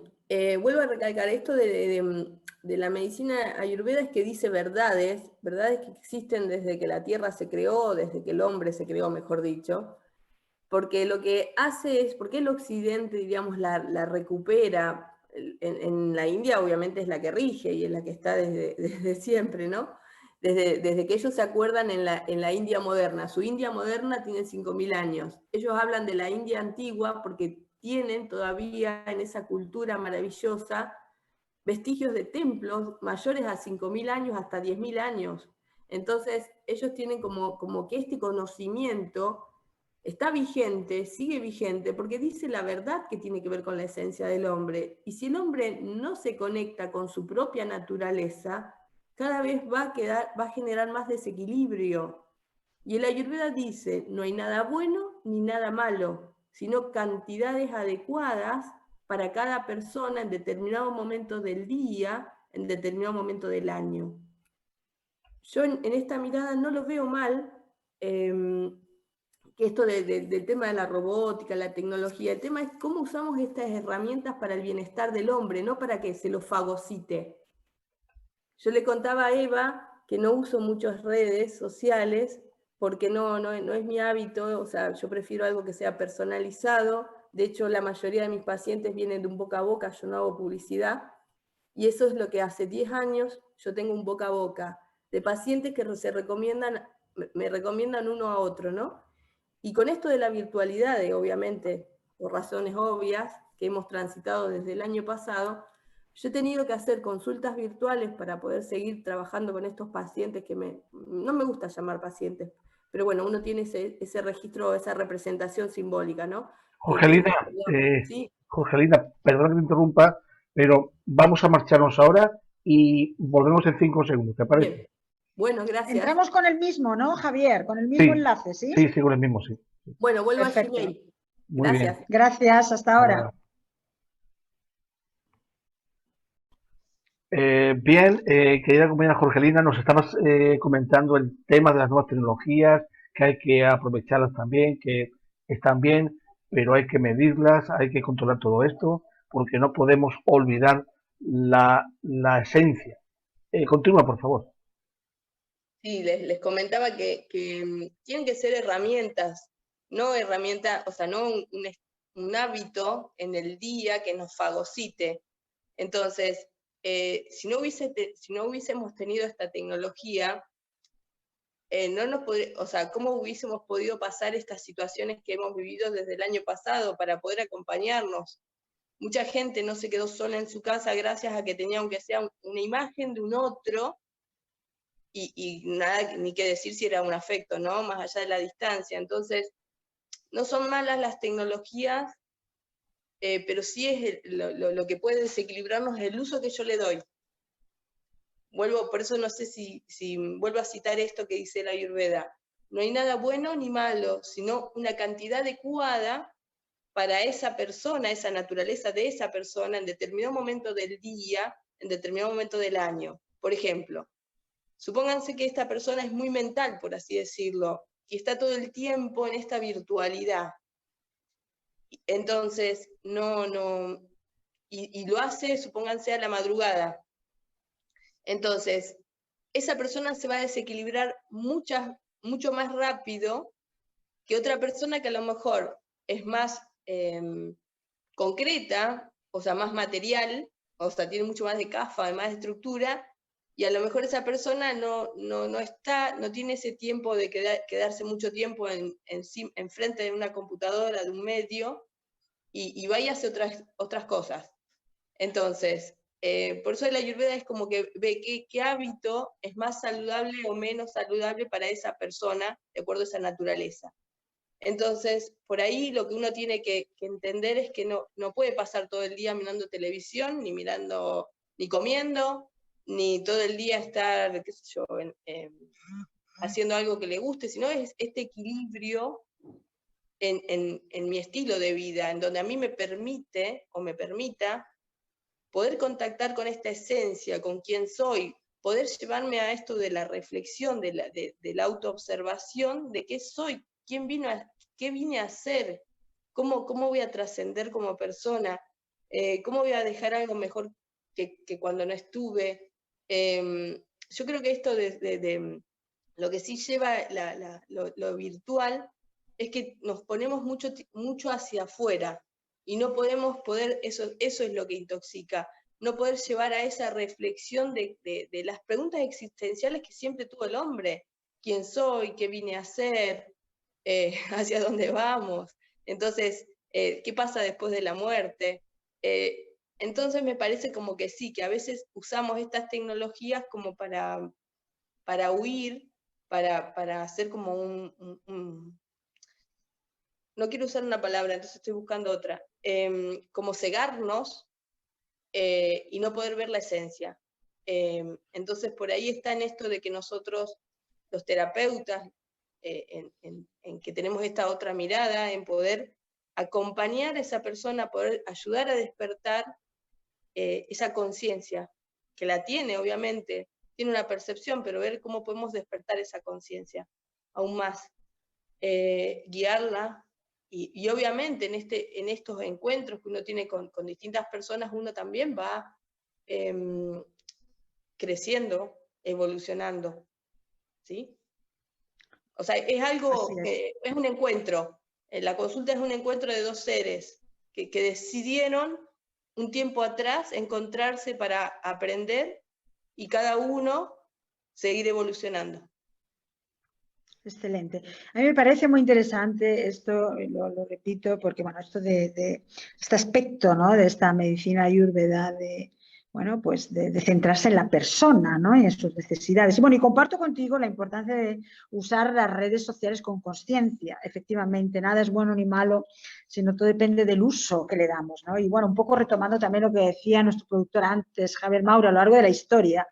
vuelvo a recalcar esto de la medicina ayurveda, es que dice verdades que existen desde que la tierra se creó, desde que el hombre se creó, mejor dicho, porque lo que hace es, porque el occidente, digamos, la recupera, en la India obviamente es la que rige y es la que está desde siempre, ¿no? Desde que ellos se acuerdan en la India moderna. Su India moderna tiene 5.000 años. Ellos hablan de la India antigua porque tienen todavía en esa cultura maravillosa vestigios de templos mayores a 5.000 años, hasta 10.000 años. Entonces ellos tienen como que este conocimiento está vigente, sigue vigente, porque dice la verdad que tiene que ver con la esencia del hombre. Y si el hombre no se conecta con su propia naturaleza, cada vez va a generar más desequilibrio. Y el Ayurveda dice, no hay nada bueno ni nada malo, sino cantidades adecuadas para cada persona en determinado momento del día, en determinado momento del año. Yo en esta mirada no lo veo mal, que esto del tema de la robótica, la tecnología, el tema es cómo usamos estas herramientas para el bienestar del hombre, no para que se lo fagocite. Yo le contaba a Eva que no uso muchas redes sociales porque no es mi hábito, o sea, yo prefiero algo que sea personalizado. De hecho, la mayoría de mis pacientes vienen de un boca a boca, yo no hago publicidad, y eso es lo que hace 10 años yo tengo un boca a boca de pacientes que me recomiendan uno a otro, ¿no? Y con esto de la virtualidad, obviamente, por razones obvias, que hemos transitado desde el año pasado, yo he tenido que hacer consultas virtuales para poder seguir trabajando con estos pacientes que no me gusta llamar pacientes, pero bueno, uno tiene ese registro, esa representación simbólica, ¿no? Jorgelina, ¿sí? Jorgelina, perdón que te interrumpa, pero vamos a marcharnos ahora y volvemos en 5 segundos, ¿te parece? Bien. Bueno, gracias. Entramos con el mismo, ¿no, Javier? Con el Sí, mismo enlace, ¿sí? sí, con el mismo, sí. Bueno, vuelvo Perfecto. a Gmail. Muy Gracias. bien. Gracias, hasta ahora. Bien, querida compañera Jorgelina, nos estabas comentando el tema de las nuevas tecnologías, que hay que aprovecharlas también, que están bien, pero hay que medirlas, hay que controlar todo esto, porque no podemos olvidar la esencia. Continúa, por favor. Sí, les comentaba que tienen que ser herramientas, no herramientas, o sea, no un hábito en el día que nos fagocite. Entonces, si no hubiésemos tenido esta tecnología, o sea, ¿cómo hubiésemos podido pasar estas situaciones que hemos vivido desde el año pasado para poder acompañarnos? Mucha gente no se quedó sola en su casa gracias a que tenía, aunque sea una imagen de un otro, y nada, ni qué decir si era un afecto, ¿no? Más allá de la distancia. Entonces, no son malas las tecnologías, pero sí es lo que puede desequilibrarnos el uso que yo le doy. Por eso no sé si vuelvo a citar esto que dice la Ayurveda. No hay nada bueno ni malo, sino una cantidad adecuada para esa persona, esa naturaleza de esa persona en determinado momento del día, en determinado momento del año. Por ejemplo, supónganse que esta persona es muy mental, por así decirlo, y está todo el tiempo en esta virtualidad. Entonces, y lo hace, supónganse, a la madrugada. Entonces, esa persona se va a desequilibrar mucho más rápido que otra persona que a lo mejor es más concreta, o sea, más material, o sea, tiene mucho más de cafa, más de estructura, y a lo mejor esa persona no tiene ese tiempo de quedarse mucho tiempo en frente de una computadora, de un medio, y va y hace otras cosas. Entonces, por eso la Ayurveda es como que ve qué hábito es más saludable o menos saludable para esa persona, de acuerdo a esa naturaleza. Entonces, por ahí lo que uno tiene que entender es que no puede pasar todo el día mirando televisión, ni comiendo, ni todo el día estar, qué sé yo, haciendo algo que le guste, sino es este equilibrio en mi estilo de vida, en donde a mí me permite o me permita poder contactar con esta esencia, con quién soy, poder llevarme a esto de la reflexión, de la autoobservación, de qué soy, qué vine a hacer, cómo voy a trascender como persona, cómo voy a dejar algo mejor que cuando no estuve. Yo creo que esto de lo que sí lleva lo virtual es que nos ponemos mucho hacia afuera y no podemos eso es lo que intoxica, no poder llevar a esa reflexión de las preguntas existenciales que siempre tuvo el hombre. ¿Quién soy? ¿Qué vine a hacer? ¿Hacia dónde vamos? Entonces, ¿qué pasa después de la muerte? Entonces me parece como que sí, que a veces usamos estas tecnologías como para huir, para hacer como no quiero usar una palabra, entonces estoy buscando otra, como cegarnos y no poder ver la esencia. Entonces por ahí está en esto de que nosotros, los terapeutas, en que tenemos esta otra mirada, en poder acompañar a esa persona, poder ayudar a despertar esa conciencia, que la tiene obviamente, tiene una percepción, pero ver cómo podemos despertar esa conciencia aún más, guiarla, y obviamente en estos encuentros que uno tiene con distintas personas, uno también va creciendo, evolucionando, ¿sí? O sea, es algo, Así es. es un encuentro, la consulta es un encuentro de dos seres que decidieron un tiempo atrás encontrarse para aprender y cada uno seguir evolucionando. Excelente. A mí me parece muy interesante esto, lo repito, porque bueno, esto de este aspecto, ¿no?, de esta medicina ayurveda, de, bueno, pues de centrarse en la persona, ¿no?, y en sus necesidades. Y bueno, y comparto contigo la importancia de usar las redes sociales con consciencia. Efectivamente, nada es bueno ni malo, sino todo depende del uso que le damos, ¿no? Y bueno, un poco retomando también lo que decía nuestro productor antes, Javier Maura, a lo largo de la historia,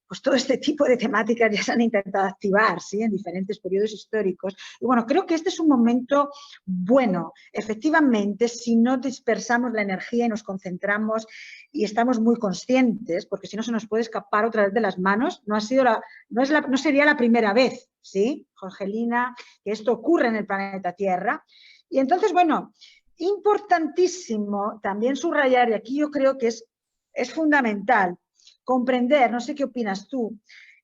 pues todo este tipo de temáticas ya se han intentado activar, ¿sí?, en diferentes periodos históricos. Y bueno, creo que este es un momento bueno, efectivamente, si no dispersamos la energía y nos concentramos y estamos muy conscientes, porque si no se nos puede escapar otra vez de las manos. No sería la primera vez, ¿sí, Jorgelina?, que esto ocurre en el planeta Tierra. Y entonces, bueno, importantísimo también subrayar, y aquí yo creo que es fundamental, comprender, no sé qué opinas tú,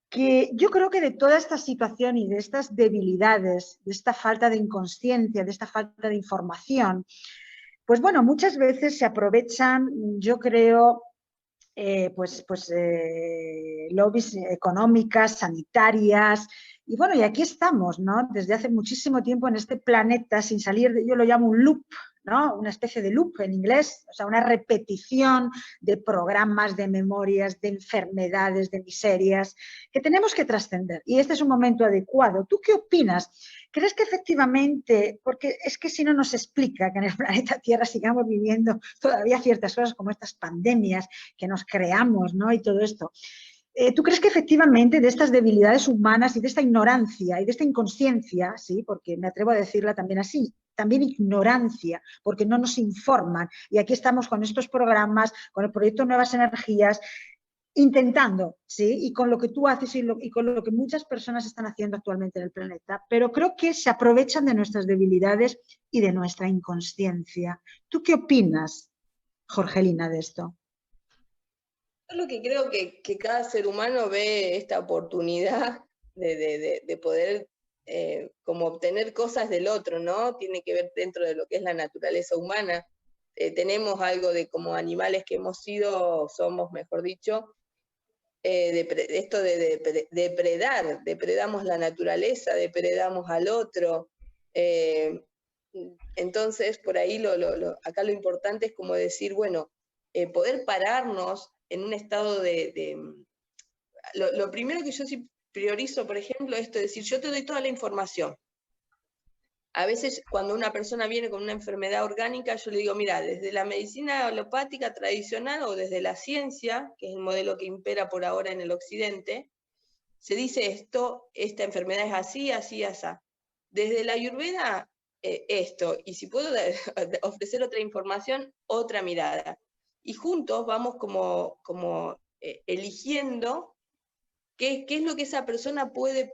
que yo creo que de toda esta situación y de estas debilidades, de esta falta de inconsciencia, de esta falta de información, pues bueno, muchas veces se aprovechan, yo creo, lobbies económicas, sanitarias, y bueno, y aquí estamos, ¿no?, desde hace muchísimo tiempo en este planeta sin salir de, yo lo llamo un loop, ¿no?, una especie de loop en inglés, o sea, una repetición de programas, de memorias, de enfermedades, de miserias, que tenemos que trascender. Y este es un momento adecuado. ¿Tú qué opinas? ¿Crees que efectivamente, porque es que si no nos explica que en el planeta Tierra sigamos viviendo todavía ciertas cosas como estas pandemias que nos creamos, ¿no?, y todo esto? ¿Tú crees que efectivamente de estas debilidades humanas y de esta ignorancia y de esta inconsciencia, sí, porque me atrevo a decirla también así, también ignorancia, porque no nos informan, y aquí estamos con estos programas, con el proyecto Nuevas Energías, intentando, ¿sí?, y con lo que tú haces y con lo que muchas personas están haciendo actualmente en el planeta, pero creo que se aprovechan de nuestras debilidades y de nuestra inconsciencia. ¿Tú qué opinas, Jorgelina, de esto? Yo lo que creo que cada ser humano ve esta oportunidad de poder como obtener cosas del otro, ¿no? Tiene que ver dentro de lo que es la naturaleza humana. Tenemos algo de como animales que hemos sido, somos, mejor dicho, esto de depredar, depredamos la naturaleza, depredamos al otro. Entonces, por ahí acá lo importante es como decir, bueno, poder pararnos en un estado lo primero que yo sí priorizo, por ejemplo, esto de decir, yo te doy toda la información. A veces cuando una persona viene con una enfermedad orgánica, yo le digo, mira, desde la medicina alopática tradicional o desde la ciencia, que es el modelo que impera por ahora en el occidente, se dice esto, esta enfermedad es así, así, así. Desde la Ayurveda, esto, y si puedo ofrecer otra información, otra mirada. Y juntos vamos como eligiendo qué es lo que esa persona puede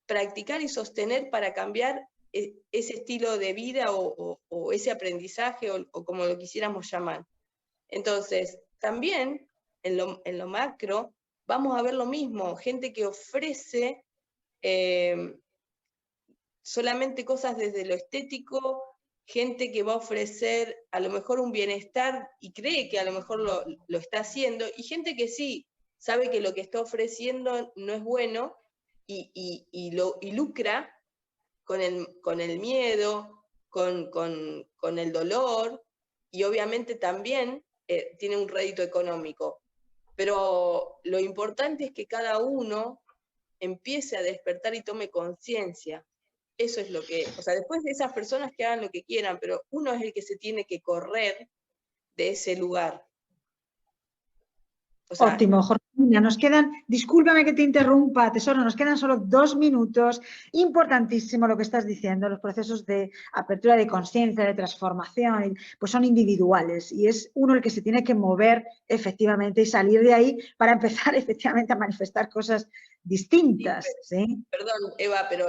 practicar y sostener para cambiar ese estilo de vida o ese aprendizaje o como lo quisiéramos llamar. Entonces, también en lo macro vamos a ver lo mismo, gente que ofrece solamente cosas desde lo estético, gente que va a ofrecer a lo mejor un bienestar y cree que a lo mejor lo está haciendo, y gente que sí sabe que lo que está ofreciendo no es bueno y lucra con el miedo, con el dolor, y obviamente también tiene un rédito económico. Pero lo importante es que cada uno empiece a despertar y tome conciencia Eso es lo que, o sea, después de esas personas que hagan lo que quieran, pero uno es el que se tiene que correr de ese lugar. O sea, Óptimo, Georgina. Nos quedan, discúlpame que te interrumpa, tesoro, nos quedan solo 2 minutos. Importantísimo lo que estás diciendo, los procesos de apertura de conciencia, de transformación, pues son individuales y es uno el que se tiene que mover efectivamente y salir de ahí para empezar efectivamente a manifestar cosas distintas. ¿Sí? Perdón, Eva, pero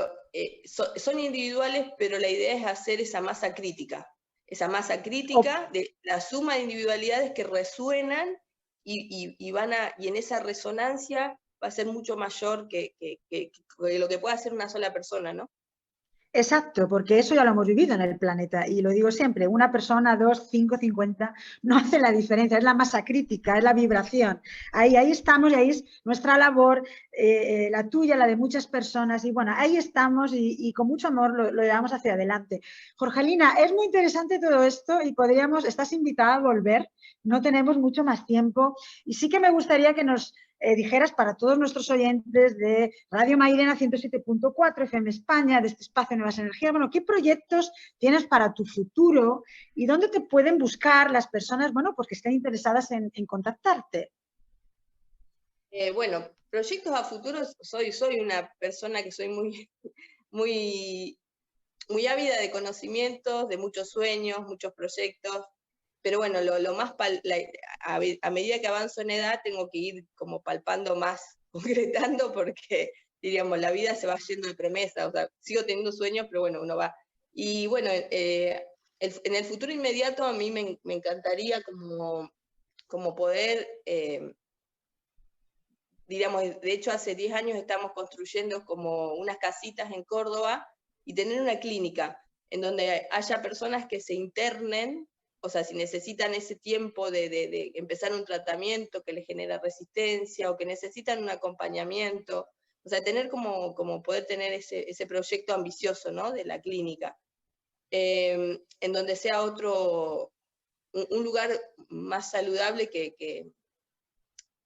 son individuales, pero la idea es hacer esa masa crítica de la suma de individualidades que resuenan y en esa resonancia va a ser mucho mayor que lo que pueda hacer una sola persona, ¿no? Exacto, porque eso ya lo hemos vivido en el planeta y lo digo siempre, una persona, 2, 5, 50 no hace la diferencia, es la masa crítica, es la vibración. Ahí estamos y ahí es nuestra labor, la tuya, la de muchas personas y bueno, ahí estamos y con mucho amor lo llevamos hacia adelante. Jorgelina, es muy interesante todo esto y estás invitada a volver, no tenemos mucho más tiempo y sí que me gustaría que nos dijeras para todos nuestros oyentes de Radio Mairena 107.4 FM España, de este espacio Nuevas Energías, bueno, ¿qué proyectos tienes para tu futuro y dónde te pueden buscar las personas, bueno, pues que estén interesadas en contactarte? Bueno, proyectos a futuro, soy una persona que soy muy ávida de conocimientos, de muchos sueños, muchos proyectos, pero bueno, a medida que avanzo en edad tengo que ir como palpando más, concretando, porque diríamos, la vida se va yendo de promesa, o sea, sigo teniendo sueños, pero bueno, uno va. Y bueno, en el futuro inmediato a mí me encantaría como poder, diríamos, de hecho hace 10 años estamos construyendo como unas casitas en Córdoba y tener una clínica en donde haya personas que se internen, o sea, si necesitan ese tiempo de empezar un tratamiento que les genera resistencia o que necesitan un acompañamiento, o sea, tener como poder tener ese proyecto ambicioso, ¿no? De la clínica, en donde sea un lugar más saludable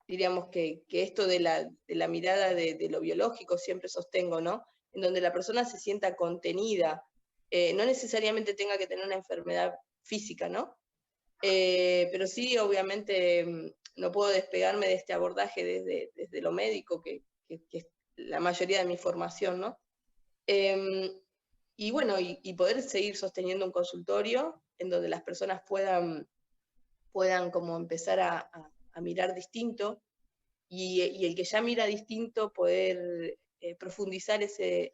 diríamos que esto de la mirada de lo biológico siempre sostengo, ¿no? En donde la persona se sienta contenida, no necesariamente tenga que tener una enfermedad física, ¿no? Pero sí, obviamente, no puedo despegarme de este abordaje desde lo médico, que es la mayoría de mi formación, ¿no? Y bueno, y poder seguir sosteniendo un consultorio en donde las personas puedan como empezar a mirar distinto, y el que ya mira distinto poder profundizar ese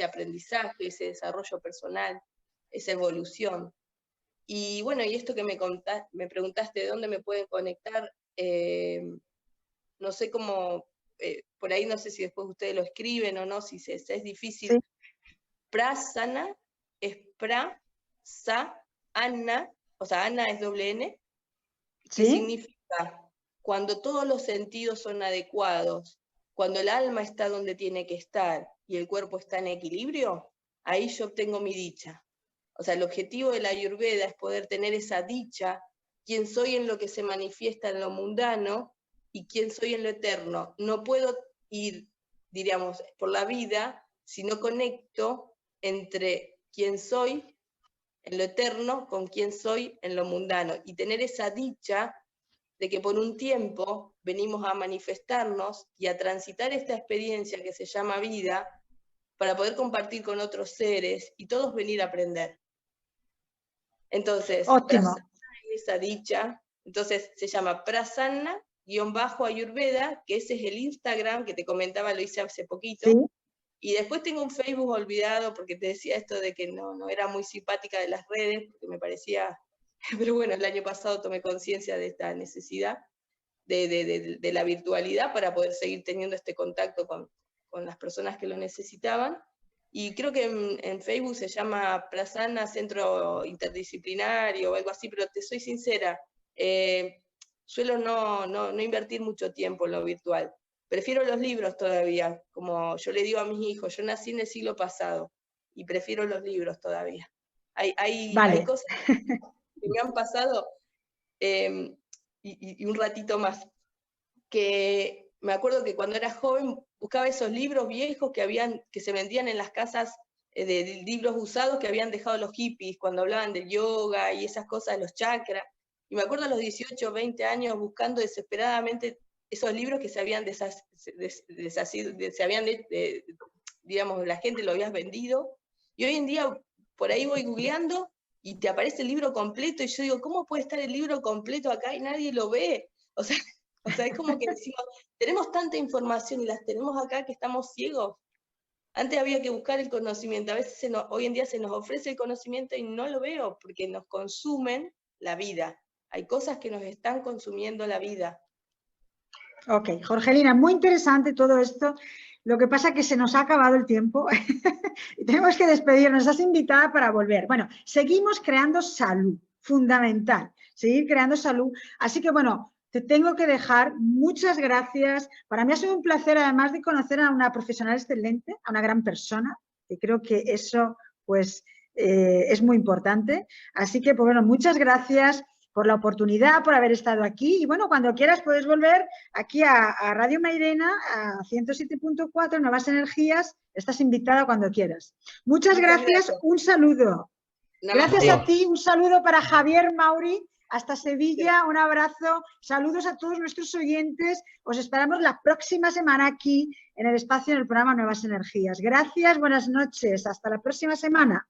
aprendizaje, ese desarrollo personal, esa evolución. Y bueno, y esto que me preguntaste de dónde me pueden conectar, no sé cómo, por ahí no sé si después ustedes lo escriben o no, si es difícil. Sí. Prasana es Ana, o sea, Ana es doble N, que significa cuando todos los sentidos son adecuados, cuando el alma está donde tiene que estar y el cuerpo está en equilibrio, ahí yo obtengo mi dicha. O sea, el objetivo de la Ayurveda es poder tener esa dicha, quién soy en lo que se manifiesta en lo mundano y quién soy en lo eterno. No puedo ir, diríamos, por la vida si no conecto entre quién soy en lo eterno con quién soy en lo mundano. Y tener esa dicha de que por un tiempo venimos a manifestarnos y a transitar esta experiencia que se llama vida para poder compartir con otros seres y todos venir a aprender. Entonces, esa dicha, entonces se llama Prasanna_Ayurveda, que ese es el Instagram que te comentaba, lo hice hace poquito. ¿Sí? Y después tengo un Facebook olvidado, porque te decía esto de que no era muy simpática de las redes, porque me parecía, pero bueno, el año pasado tomé conciencia de esta necesidad de la virtualidad para poder seguir teniendo este contacto con las personas que lo necesitaban. Y creo que en Facebook se llama Prasanna Centro Interdisciplinario o algo así, pero te soy sincera, suelo no invertir mucho tiempo en lo virtual. Prefiero los libros todavía, como yo le digo a mis hijos, yo nací en el siglo pasado y prefiero los libros todavía. Hay cosas que me han pasado, y un ratito más, que me acuerdo que cuando era joven buscaba esos libros viejos que se vendían en las casas de libros usados que habían dejado los hippies cuando hablaban del yoga y esas cosas, los chakras. Y me acuerdo a los 18 o 20 años buscando desesperadamente esos libros que se habían deshacido, digamos, la gente lo había vendido. Y hoy en día por ahí voy googleando y te aparece el libro completo y yo digo, ¿cómo puede estar el libro completo acá y nadie lo ve? O sea, es como que decimos, tenemos tanta información y las tenemos acá que estamos ciegos. Antes había que buscar el conocimiento, a veces hoy en día se nos ofrece el conocimiento y no lo veo porque nos consumen la vida. Hay cosas que nos están consumiendo la vida. Ok, Jorgelina, muy interesante todo esto. Lo que pasa es que se nos ha acabado el tiempo y tenemos que despedirnos. Estás invitada para volver. Bueno, seguimos creando salud, fundamental, seguir creando salud. Así que bueno, te tengo que dejar. Muchas gracias. Para mí ha sido un placer, además de conocer a una profesional excelente, a una gran persona, y creo que eso pues es muy importante. Así que pues bueno, muchas gracias por la oportunidad, por haber estado aquí. Y bueno, cuando quieras puedes volver aquí a Radio Mairena, a 107.4, Nuevas Energías. Estás invitada cuando quieras. Muchas gracias. Un saludo. Gracias a ti, un saludo para Javier Mauri, hasta Sevilla, un abrazo. Saludos a todos nuestros oyentes. Os esperamos la próxima semana aquí en el espacio, en el programa Nuevas Energías. Gracias, buenas noches. Hasta la próxima semana.